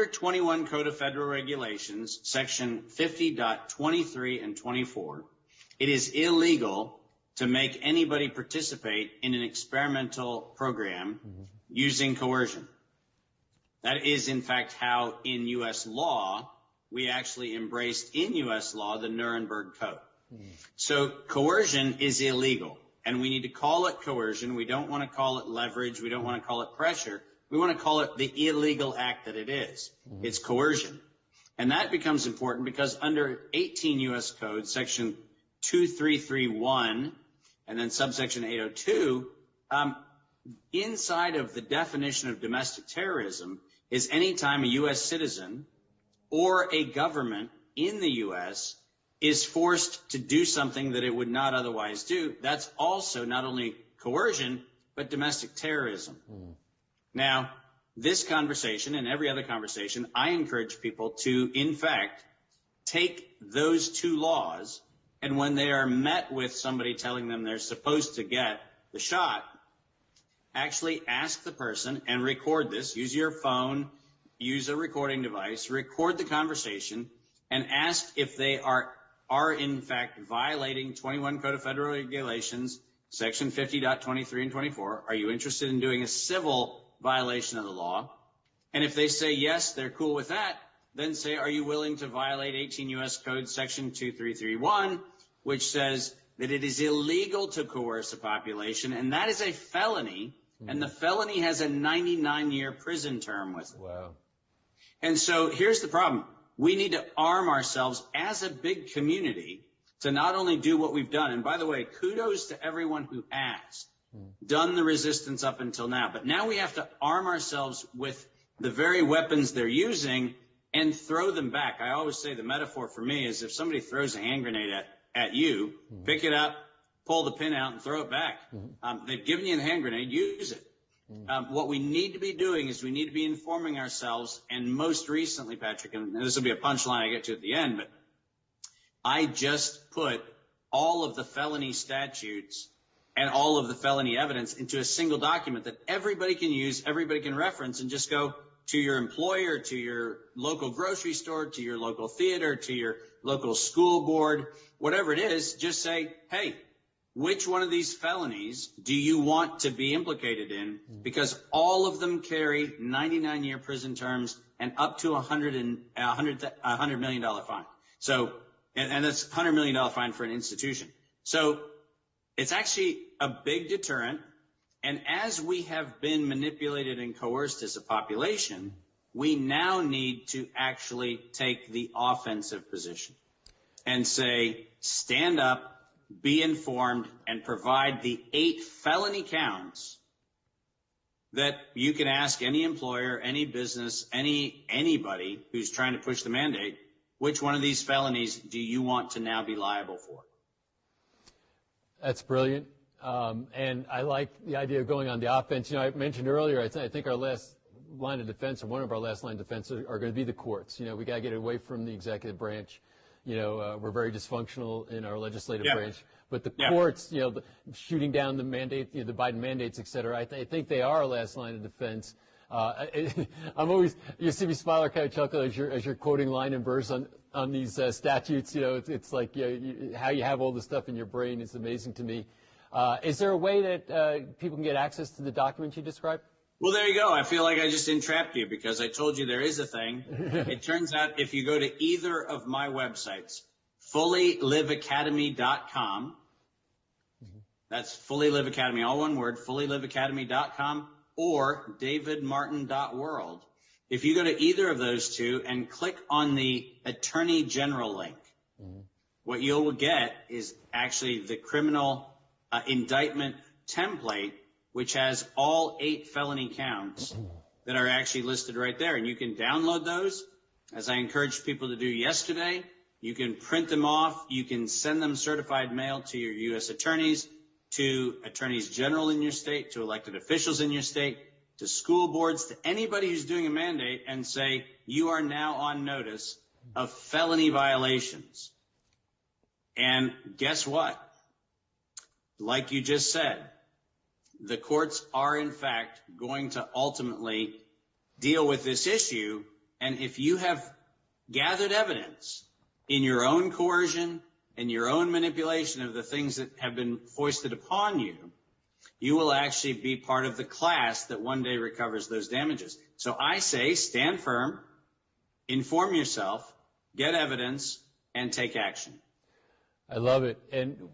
21 Code of Federal Regulations, section 50.23 and 24, it is illegal to make anybody participate in an experimental program using coercion. That is, in fact, how in U.S. law we actually embraced in U.S. law the Nuremberg Code. So coercion is illegal, and we need to call it coercion. We don't want to call it leverage. We don't want to call it pressure. We want to call it the illegal act that it is. It's coercion. And that becomes important because under 18 U.S. Code, section 2331, and then subsection 802, inside of the definition of domestic terrorism is any time a U.S. citizen or a government in the U.S. is forced to do something that it would not otherwise do. That's also not only coercion, but domestic terrorism. Now, this conversation and every other conversation, I encourage people to, in fact, take those two laws, and when they are met with somebody telling them they're supposed to get the shot, actually ask the person and record this. Use your phone, use a recording device, record the conversation, and ask if they are in fact violating 21 Code of Federal Regulations, section 50.23 and 24. Are you interested in doing a civil violation of the law? And if they say yes, they're cool with that, then say, are you willing to violate 18 U.S. Code section 2331, which says that it is illegal to coerce a population, and that is a felony, and the felony has a 99-year prison term with it. Wow. And so here's the problem. We need to arm ourselves as a big community to not only do what we've done, and by the way, kudos to everyone who has done the resistance up until now. But now we have to arm ourselves with the very weapons they're using and throw them back. I always say the metaphor for me is if somebody throws a hand grenade at you, pick it up, pull the pin out, and throw it back. They've given you the hand grenade, use it. What we need to be doing is we need to be informing ourselves, and most recently, Patrick, and this will be a punchline I get to at the end, but I just put all of the felony statutes and all of the felony evidence into a single document that everybody can use, everybody can reference, and just go to your employer, to your local grocery store, to your local theater, to your local school board, whatever it is, just say, hey, which one of these felonies do you want to be implicated in? Because all of them carry 99-year prison terms and up to $100 million fine. So, and that's $100 million fine for an institution. So it's actually a big deterrent. And as we have been manipulated and coerced as a population, we now need to actually take the offensive position and say, stand up, be informed, and provide the 8 felony counts that you can ask any employer, any business, anybody who's trying to push the mandate, which one of these felonies do you want to now be liable for? That's brilliant. And I like the idea of going on the offense. You know, I mentioned earlier, I think our last line of defense, or one of our last line of defense, are going to be the courts. You know, we got to get away from the executive branch. You know, we're very dysfunctional in our legislative branch. But the courts, you know, shooting down the mandate, you know, the Biden mandates, et cetera, I think they are our last line of defense. I'm always, you see me smile or kind of chuckle as you're quoting line and verse on these statutes. You know, it's like how you have all this stuff in your brain is amazing to me. Is there a way that people can get access to the documents you described? Well, there you go. I feel like I just entrapped you because I told you there is a thing. It turns out if you go to either of my websites, fullyliveacademy.com, that's Fully Live Academy, all one word, fullyliveacademy.com, or davidmartin.world. If you go to either of those two and click on the Attorney General link, what you'll get is actually the criminal indictment template, which has all 8 felony counts that are actually listed right there. And you can download those, as I encouraged people to do yesterday. You can print them off. You can send them certified mail to your U.S. attorneys, to attorneys general in your state, to elected officials in your state, to school boards, to anybody who's doing a mandate, and say, you are now on notice of felony violations. And guess what? Like you just said, the courts are, in fact, going to ultimately deal with this issue And if you have gathered evidence in your own coercion and your own manipulation of the things that have been foisted upon you, you will actually be part of the class that one day recovers those damages. So I say stand firm, inform yourself, get evidence, and take action. I love it. And